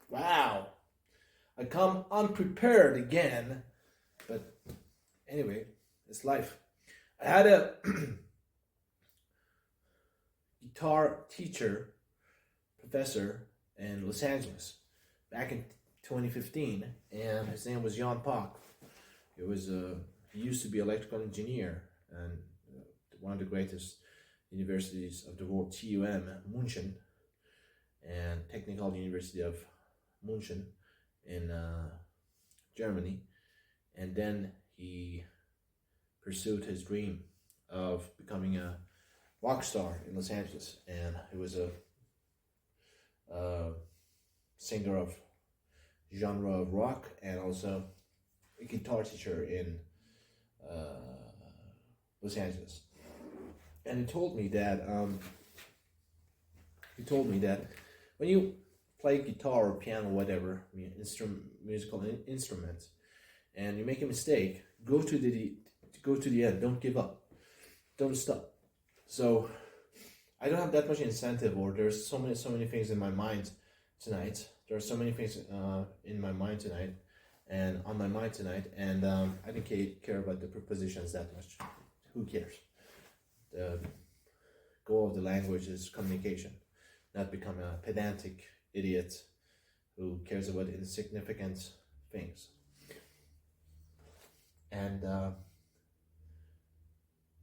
Wow. I come unprepared again. But anyway, it's life. I had a guitar teacher, professor in Los Angeles back in 2015, and his name was Jan Pak. He used to be electrical engineer and one of the greatest universities of the world, TUM, München, and Technical University of München in Germany. And then he pursued his dream of becoming a rock star in Los Angeles, and he was a singer of genre of rock and also a guitar teacher in Los Angeles. And he told me that when you play guitar or piano or whatever musical instruments, and you make a mistake, go to the end. Don't give up. Don't stop. So I don't have that much incentive, or there's so many things in my mind tonight. There are so many things in my mind tonight and on my mind tonight, and I don't care about the prepositions that much. Who cares? The goal of the language is communication, not become a pedantic idiot who cares about insignificant things. And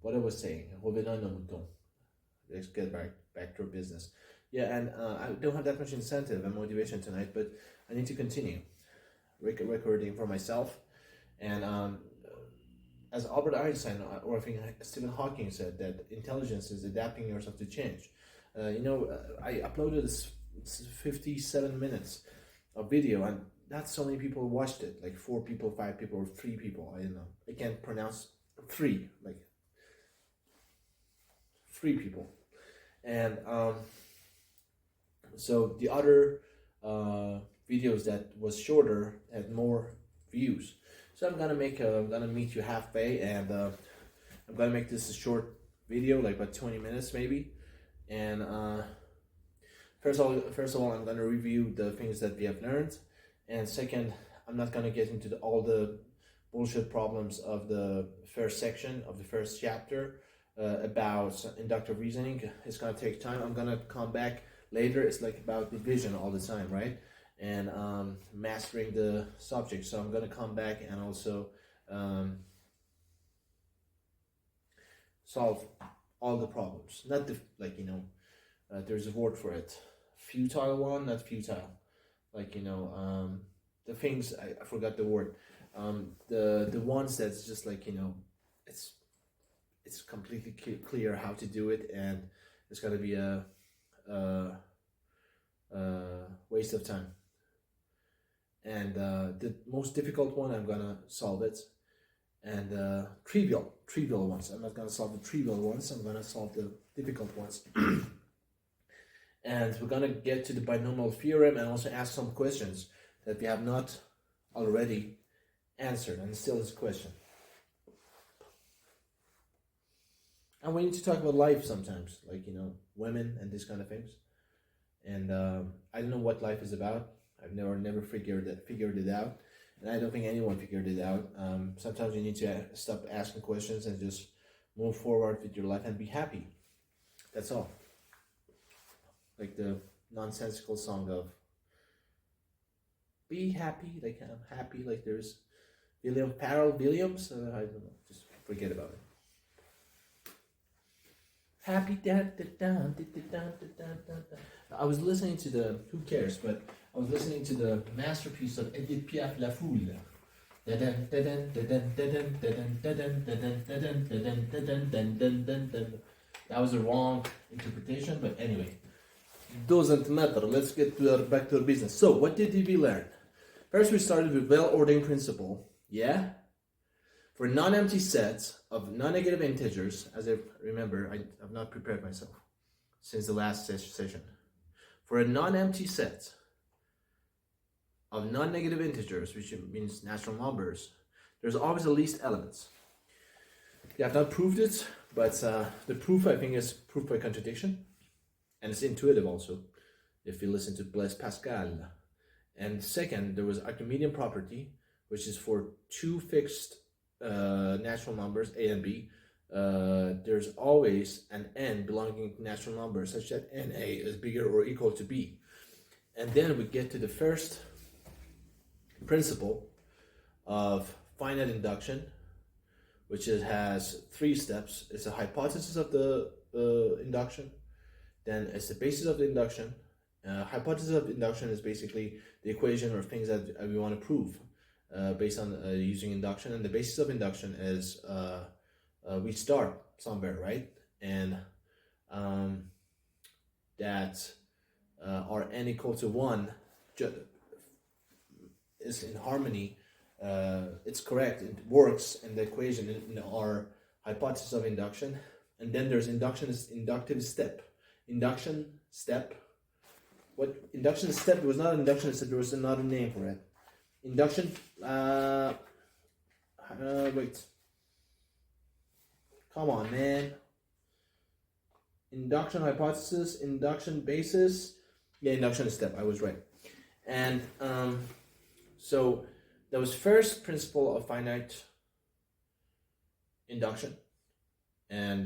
what I was saying, let's get back to our business. Yeah, and I don't have that much incentive and motivation tonight, but I need to continue recording for myself. And as Albert Einstein, or I think Stephen Hawking said, that intelligence is adapting yourself to change. I uploaded this 57 minutes of video, and not so many people watched it, like 4 people, 5 people, or 3 people. I don't know. I can't pronounce 3, like 3 people. And so the other videos that was shorter had more views. So I'm gonna meet you halfway, and I'm gonna make this a short video, like about 20 minutes maybe. And first of all, I'm gonna review the things that we have learned. And second, I'm not going to get into all the bullshit problems of the first section, of the first chapter about inductive reasoning. It's going to take time. I'm going to come back later. It's like about division all the time, right? And mastering the subject. So I'm going to come back and also solve all the problems. Not the, there's a word for it. Futile one, not futile. The things, I forgot the word, the ones that's just it's completely clear how to do it, and it's going to be a waste of time. And the most difficult one, I'm going to solve it, and trivial ones, I'm not going to solve the trivial ones, I'm going to solve the difficult ones. And we're going to get to the binomial theorem and also ask some questions that we have not already answered, and still is a question. And we need to talk about life sometimes, women and these kind of things. And I don't know what life is about. I've never figured it out, and I don't think anyone figured it out. Sometimes you need to stop asking questions and just move forward with your life and be happy. That's all. Like the nonsensical song of "Be Happy," like I'm happy, like there's Pharrell Williams. I don't know, just forget about it. Happy da da da da da da da. I was listening to the, who cares, but I was listening to the masterpiece of Edith Piaf, La Foule. That was a wrong interpretation, but anyway. Doesn't matter. Let's get back to our business. So, what did we learn? First, we started with well-ordained principle. Yeah? For non-empty sets of non-negative integers, as I remember, I have not prepared myself since the last session. For a non-empty set of non-negative integers, which means natural numbers, there's always a least elements. You have not proved it, but the proof, I think, is proof by contradiction. And it's intuitive also, if you listen to Blaise Pascal And second, there was Archimedean property, which is for two fixed natural numbers, a and b. There's always an n belonging to natural numbers such that na is bigger or equal to b. And then we get to the first principle of finite induction, which has 3 steps. It's a hypothesis of the induction, then it's the basis of the induction. Hypothesis of induction is basically the equation or things that we want to prove based on using induction, and the basis of induction is we start somewhere, right? And that our n equal to 1 is in harmony. It's correct, it works in the equation in our hypothesis of induction. And then there's inductive step. Induction step. What induction step? It was not induction step, there was another name for it. Induction, wait. Come on, man. Induction hypothesis, induction basis. Yeah, induction step, I was right. And so that was first principle of finite induction. And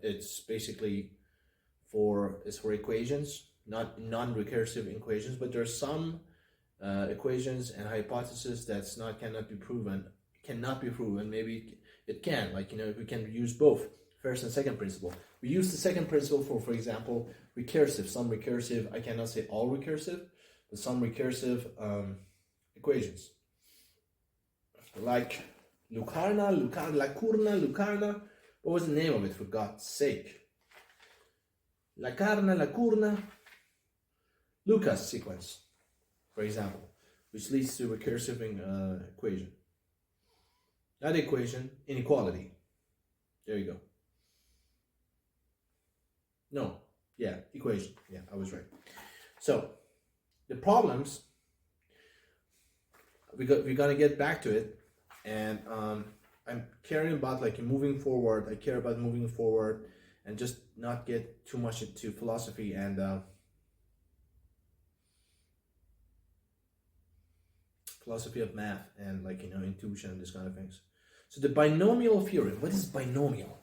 it's basically for equations, not non-recursive equations, but there's some equations and hypotheses that's cannot be proven. Maybe it can, we can use both first and second principle. We use the second principle for example, recursive. Some recursive, I cannot say all recursive, but some recursive equations, like Lucarna. What was the name of it, for God's sake? Lacurna, Lucas sequence, for example, which leads to recursive equation. Not equation, inequality. There you go. No, yeah, equation. Yeah, I was right. So the problems, we're gonna get back to it, and I'm caring about moving forward. I care about moving forward and just not get too much into philosophy and philosophy of math and intuition, this kind of things. So the binomial theorem. What is binomial?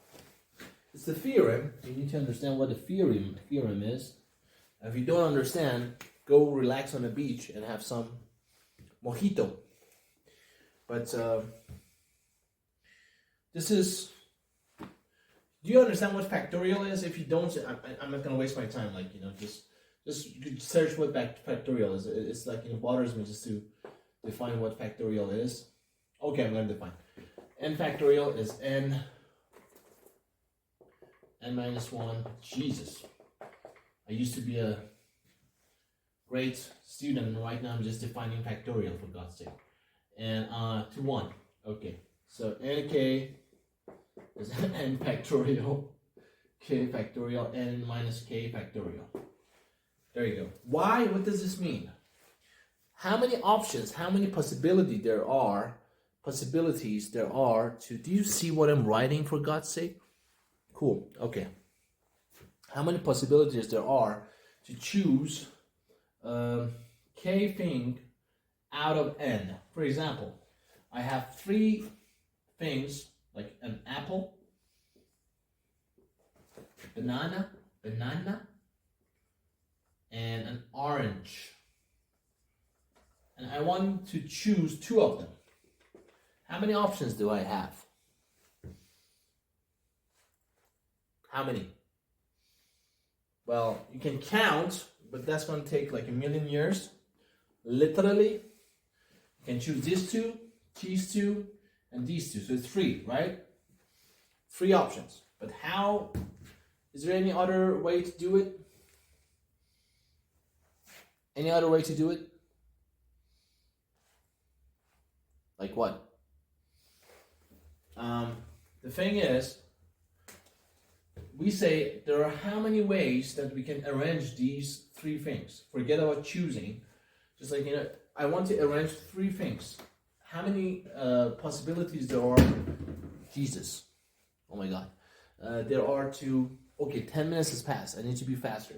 It's the theorem. You need to understand what a theorem is. If you don't understand, go relax on the beach and have some mojito. But this is. Do you understand what factorial is? If you don't, I'm not gonna waste my time. Just search what factorial is. It's it bothers me just to define what factorial is. Okay, I'm gonna define. N factorial is n minus 1. Jesus, I used to be a great student, and right now I'm just defining factorial, for God's sake. And to 1. Okay, so nk is n factorial, k factorial, n minus k factorial. There you go. Why? What does this mean? How many options, how many possibilities there are to, do you see what I'm writing, for God's sake? Cool, okay. How many possibilities there are to choose k thing out of n? For example, I have 3 things, like an apple, banana, and an orange. And I want to choose 2 of them. How many options do I have? How many? Well, you can count, but that's going to take a million years. Literally, you can choose these 2, these 2, and these 2. So it's 3, right? 3 options. But how? Is there any other way to do it? Any other way to do it? Like what? The thing is, we say there are how many ways that we can arrange these 3 things. Forget about choosing. Just I want to arrange 3 things. How many possibilities there are? Jesus. Oh my God. There are to, okay, 10 minutes has passed. I need to be faster.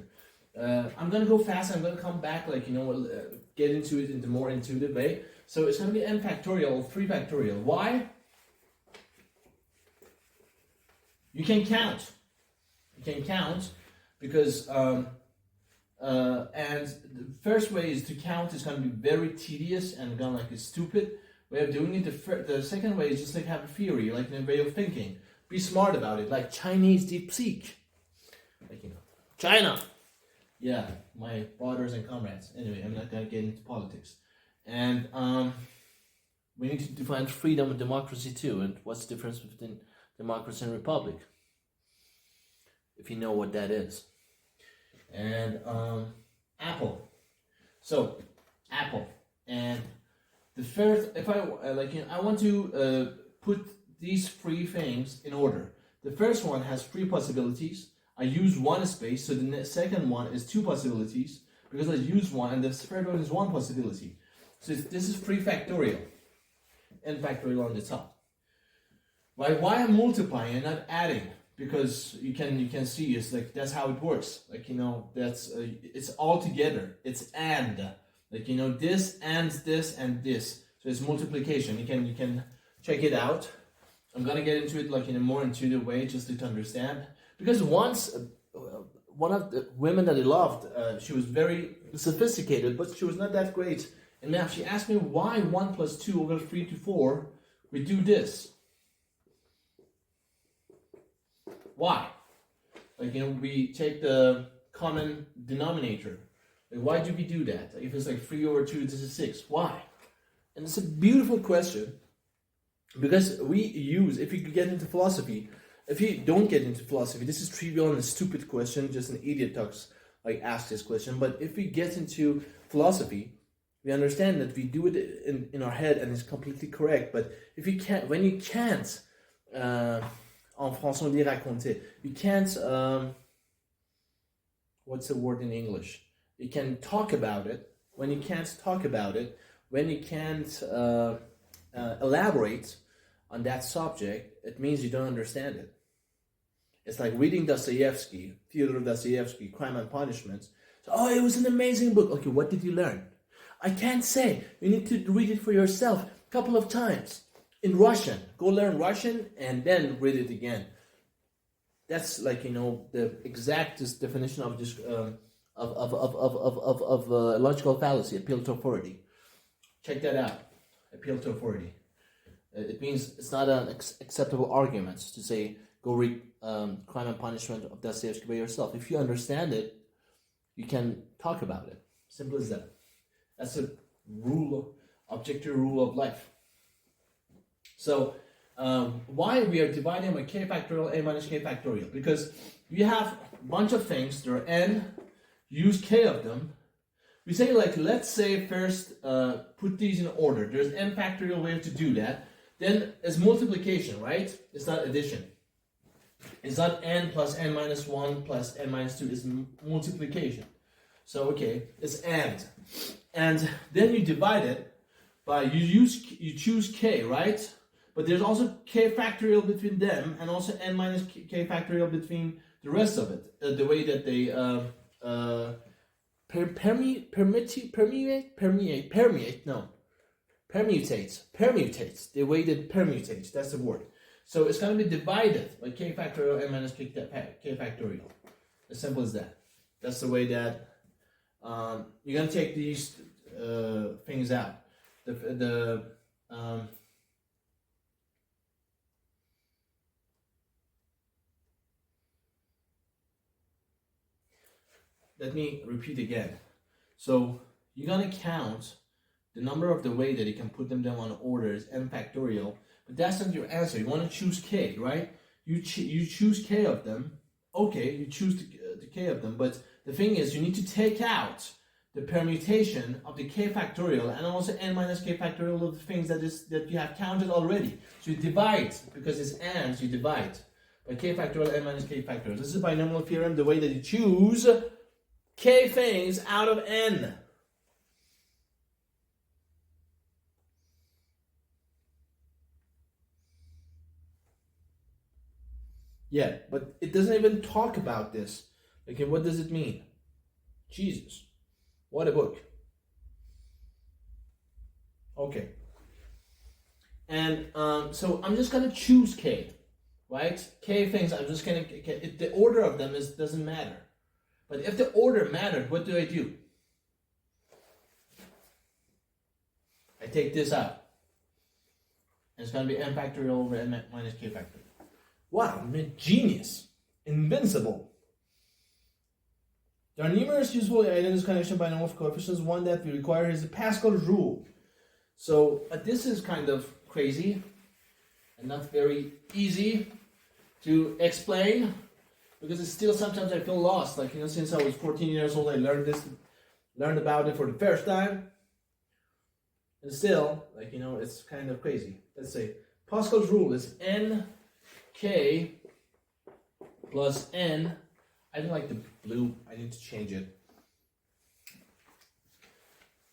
I'm going to go fast. I'm going to come back get into it in the more intuitive way. So it's going to be n factorial, 3 factorial. Why? You can count. You can count because, and the first way is to count is going to be very tedious and kind of like a stupid way of doing it. The second way is just like have a theory, like a way of thinking. Be smart about it, like Chinese DeepSeek. Like, China. Yeah, my brothers and comrades. Anyway, I'm not going to get into politics. And we need to define freedom and democracy too. And what's the difference between democracy and republic? If you know what that is. And Apple. So, Apple. And the first, if I I want to put these 3 things in order. The first one has 3 possibilities. I use 1 space, so the second one is 2 possibilities because I use 1, and the third one is 1 possibility. So this is 3 factorial, n factorial on the top. Why I'm multiplying and not adding? Because you can see it's like that's how it works. Like that's it's all together. It's and like this and this and this. So it's multiplication. You can check it out. I'm gonna get into it like in a more intuitive way just to understand. Because once one of the women that I loved, she was very sophisticated, but she was not that great in math. She asked me why 1 plus 2 over 3 to 4 we do this. Why? Like we take the common denominator. Like, why do we do that? If it's like 3 over 2, this is 6. Why? And it's a beautiful question. Because we use, if you get into philosophy, if you don't get into philosophy, this is trivial and a stupid question, just an idiot asks this question. But if we get into philosophy, we understand that we do it in our head and it's completely correct. But if you can't, when you can't, en français on dit raconter, you can't, what's the word in English? You can talk about it. When you can't talk about it, when you can't elaborate on that subject, it means you don't understand it. It's like reading Dostoevsky, Fyodor Dostoevsky, Crime and Punishment. So, it was an amazing book. Okay, what did you learn? I can't say. You need to read it for yourself a couple of times. In Russian. Go learn Russian and then read it again. That's like, the exactest definition of this logical fallacy, appeal to authority. Check that out. Appeal to authority. It means it's not an acceptable argument to say, go read Crime and Punishment of Dostoevsky by yourself. If you understand it, you can talk about it. Simple as that. That's a objective rule of life. So, why we are dividing by k factorial, a minus k factorial? Because you have a bunch of things, there are n, use k of them. We say let's say first, put these in order. There's n factorial way to do that. Then it's multiplication, right? It's not addition. It's not n plus n minus 1 plus n minus 2. It's multiplication. So, okay, it's and. And then you divide it by, you choose k, right? But there's also k factorial between them and also n minus k factorial between the rest of it. The way that they permutates, the way that permutates, that's the word. So it's going to be divided by k factorial n minus k factorial. As simple as that. That's the way that you're going to take these things out. Let me repeat again. So you're going to count the number of the way that you can put them down on order is n factorial, but that's not your answer. You want to choose k, right? You choose k of them. Okay, you choose the k of them, but the thing is, you need to take out the permutation of the k factorial and also n minus k factorial of the things that you have counted already. So you divide, because it's and, you divide by k factorial n minus k factorial. This is binomial theorem, the way that you choose k things out of n. Yeah, but it doesn't even talk about this. Okay, what does it mean? Jesus, what a book. Okay. And so I'm just gonna choose K, right? K things, I'm just gonna, the order of them doesn't matter. But if the order mattered, what do? I take this out. And it's gonna be n factorial over n minus k factorial. Wow, genius. Invincible. There are numerous useful identity connection binomial coefficients. One that we require is the Pascal's rule. So this is kind of crazy and not very easy to explain, because it's still sometimes I feel lost. Like, since I was 14 years old, I learned about it for the first time. And still, it's kind of crazy. Let's say Pascal's rule is nk plus n. I don't like the blue. I need to change it.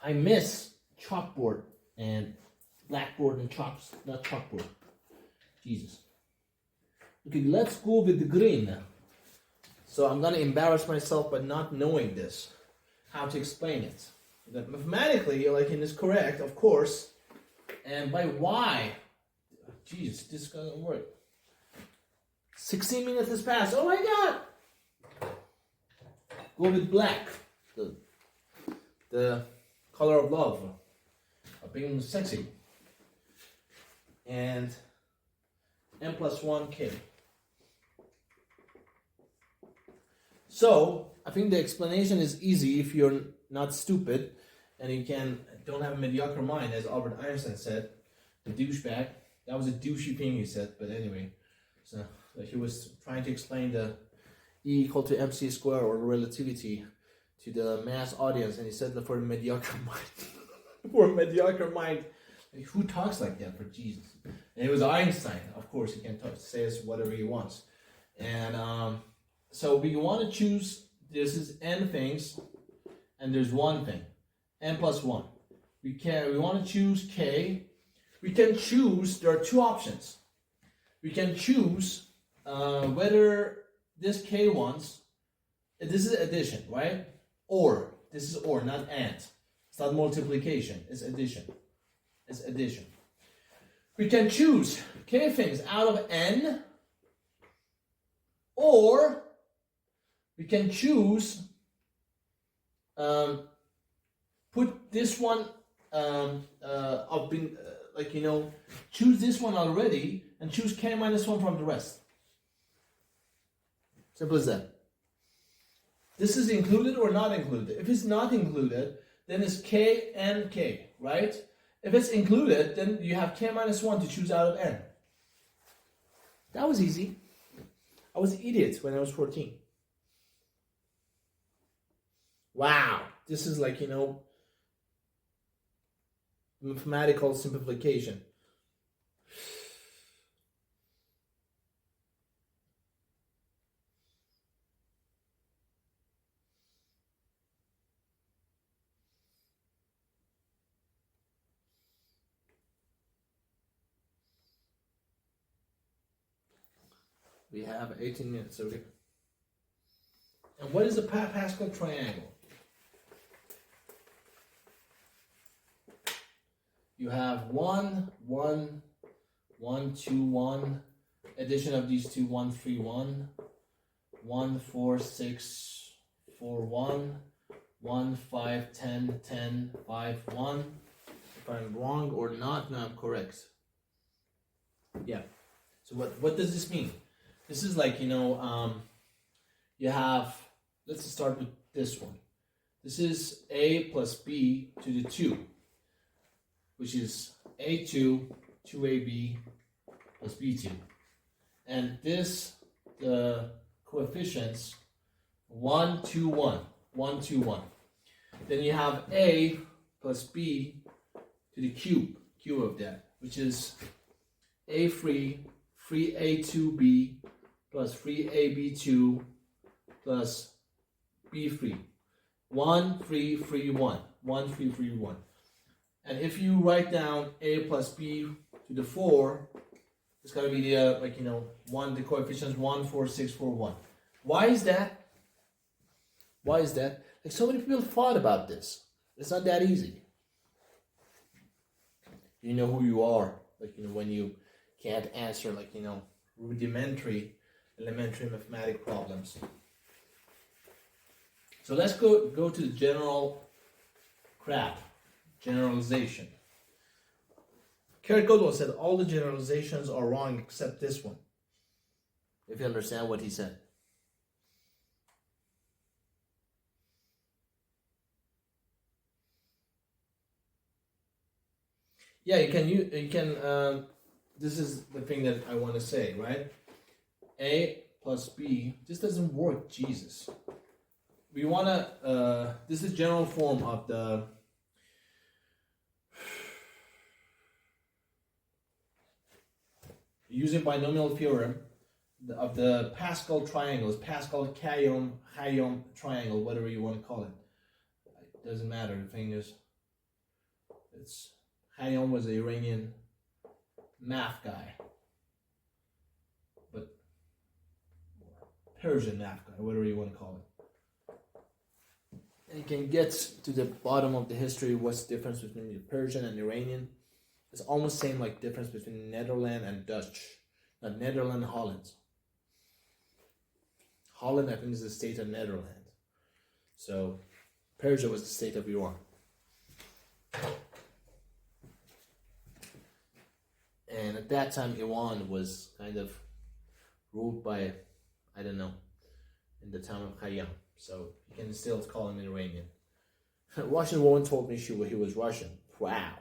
I miss chalkboard and blackboard and not chalkboard. Jesus. Okay, let's go with the green. So I'm gonna embarrass myself by not knowing this, how to explain it. That mathematically, is correct, of course. And by why? Jesus, this doesn't work. 16 minutes has passed. Oh my God! Go with black, the color of love, of being sexy. And n plus 1k. So I think the explanation is easy if you're not stupid and you don't have a mediocre mind, as Albert Einstein said, the douchebag. That was a douchey thing he said, but anyway. So he was trying to explain the E equal to mc squared, or relativity, to the mass audience, and he said that for a mediocre mind, who talks like that, for Jesus? And it was Einstein, of course. He can say whatever he wants. And so we want to choose. This is n things, and there's one thing, n plus 1. We want to choose k. We can choose. There are two options. We can choose whether this k ones, this is addition, right? Or, this is or, not and. It's not multiplication, it's addition. It's addition. We can choose k things out of n, or we can choose, put this one, choose this one already, and choose k minus 1 from the rest. Simple as that. This is included or not included. If it's not included, then it's k and k, right? If it's included, then you have k minus 1 to choose out of n. That was easy. I was an idiot when I was 14. Wow. This is mathematical simplification. We have 18 minutes, okay? And what is a Pascal triangle? You have 1, 1, 1, 2, 1. Addition of these two, 1, 3, 1. 1, 4, 6, 4, 1. 1, 5, 10, 10, 5, 1. If I'm wrong or not, no, I'm correct. Yeah. So what does this mean? This is you have, let's start with this one. This is a plus b to the 2, which is a2, 2ab plus b2. And this, the coefficients, 1, 2, 1, 1, 2, 1. Then you have a plus b to the cube of that, which is a3, 3a2b plus 3ab2 plus b3. 1, 3, 3, 1. 1, 3, 3, 1. And if you write down a plus b to the 4, it's going to be the, the coefficients 1, 4, 6, 4, 1. Why is that? Why is that? So many people thought about this. It's not that easy. You know who you are. Like, when you can't answer, like, rudimentary, elementary mathematic problems. So let's go to the general crap, generalization. Kurt Godwin said all the generalizations are wrong except this one. If you understand what he said. Yeah, you can. This is the thing that I want to say, right? A plus B. This doesn't work, Jesus. We want to. This is general form of the. Using binomial theorem of the Pascal triangles, Pascal-Hayom triangle, whatever you want to call it. It doesn't matter. The thing is, Hayom was an Iranian math guy, but Persian math guy, whatever you want to call it. And you can get to the bottom of the history. What's the difference between the Persian and Iranian? It's almost same like difference between Netherlands and Dutch. Not Netherlands, Holland. Holland, I think, is the state of Netherlands. So Persia was the state of Iran. And at that time, Iran was kind of ruled by, I don't know, in the town of Khayyam. So you can still call him Iranian. Russian woman told me he was Russian. Wow.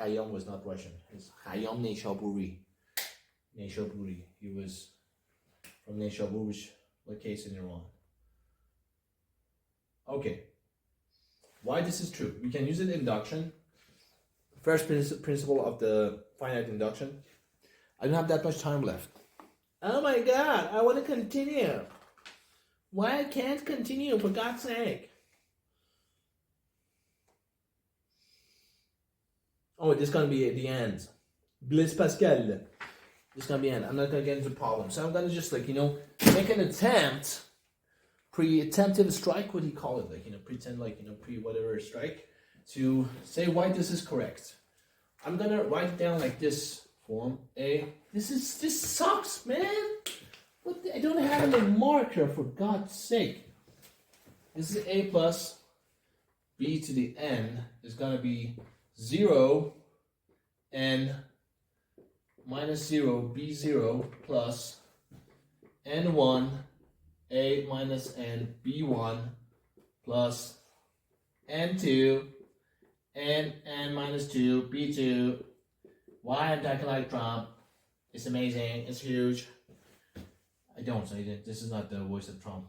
Khayyam was not Russian. It's Khayyam Neyshaburi. He was from Neyshabur, which located in Iran. Okay. Why this is true? We can use it in induction. First principle of the finite induction. I don't have that much time left. Oh my God, I want to continue. Why I can't continue, for God's sake? Oh, this is going to be at the end. Blaise Pascal. This is going to be the end. I'm not going to get into problems. So I'm going to just, make an attempt. Pre-attemptive strike, what do you call it? Pretend pre-whatever strike. To say why this is correct. I'm going to write it down like this form. This sucks, man. I don't have a marker, for God's sake. This is a plus b to the n is going to be 0 n minus 0 b0 plus n1 a minus n b1 plus n2 n minus 2 b2. Why I'm talking like Trump? It's amazing. It's huge. I don't say that. This is not the voice of Trump.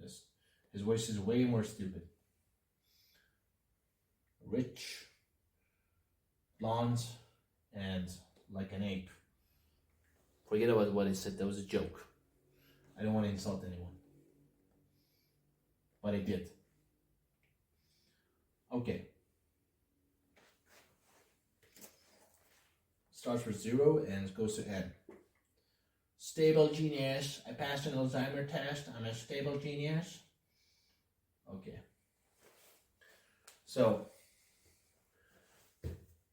His voice is way more stupid. Rich, blonde, and like an ape. Forget about what I said. That was a joke. I don't want to insult anyone. But I did. Okay. Starts with 0 and goes to n. Stable genius. I passed an Alzheimer's test. I'm a stable genius. Okay. So,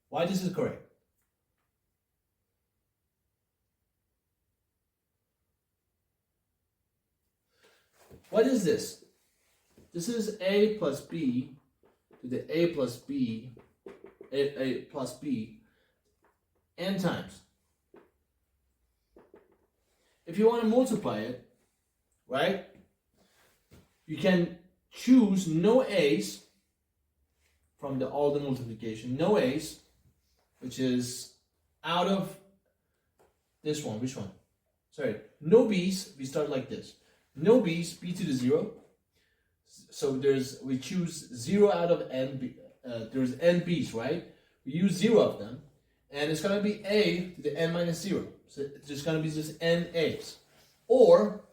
why this is correct? What is this? This is a plus b to the a plus b, a plus b, n times. If you want to multiply it, right, you can choose no a's from all the multiplication, no a's, which is out of this one. Which one? Sorry, no b's. We start like this. No b's, b to the 0. So we choose 0 out of n. There's n b's, right? We use 0 of them, and it's gonna be a to the n minus 0. So it's just gonna be just n a's. Or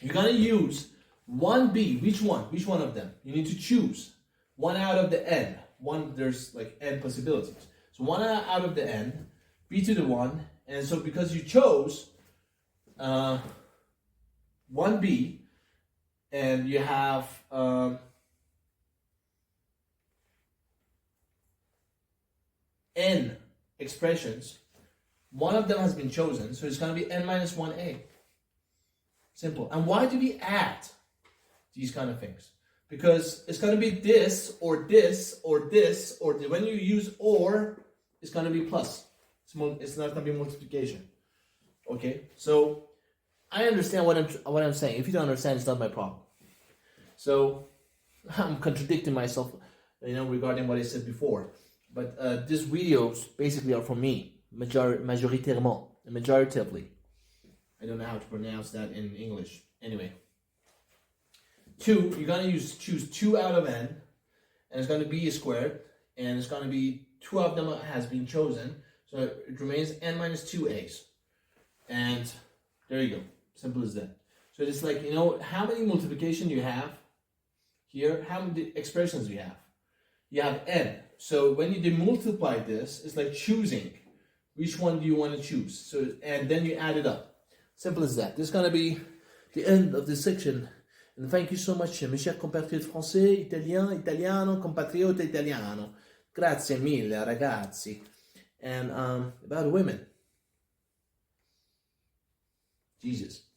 you're gonna use 1b. Which one? Which one of them? You need to choose one out of the n. There's like n possibilities. So 1 out of the n, b to the 1, and so because you chose 1b, and you have n expressions. One of them has been chosen, so it's going to be n minus 1a. Simple. And why do we add these kind of things? Because it's going to be this, or this, or this, or when you use or, it's going to be plus. It's not going to be multiplication. Okay? So, I understand what I'm saying. If you don't understand, it's not my problem. So, I'm contradicting myself, regarding what I said before. But these videos basically are for me, majoritairement, majoritively. I don't know how to pronounce that in English. Anyway. 2, you're going to choose 2 out of n, and it's going to be squared, and it's going to be 2 of them has been chosen, so it remains n minus 2a's. And there you go. Simple as that. So it's like, how many multiplication you have here, how many expressions you have. You have n. So when you multiply this, it's like choosing which one do you want to choose. So, and then you add it up. Simple as that. This is going to be the end of this section. And thank you so much, mes chers compatriotes français, italiano, compatriota italiano. Grazie mille, ragazzi. And about women. Jesus.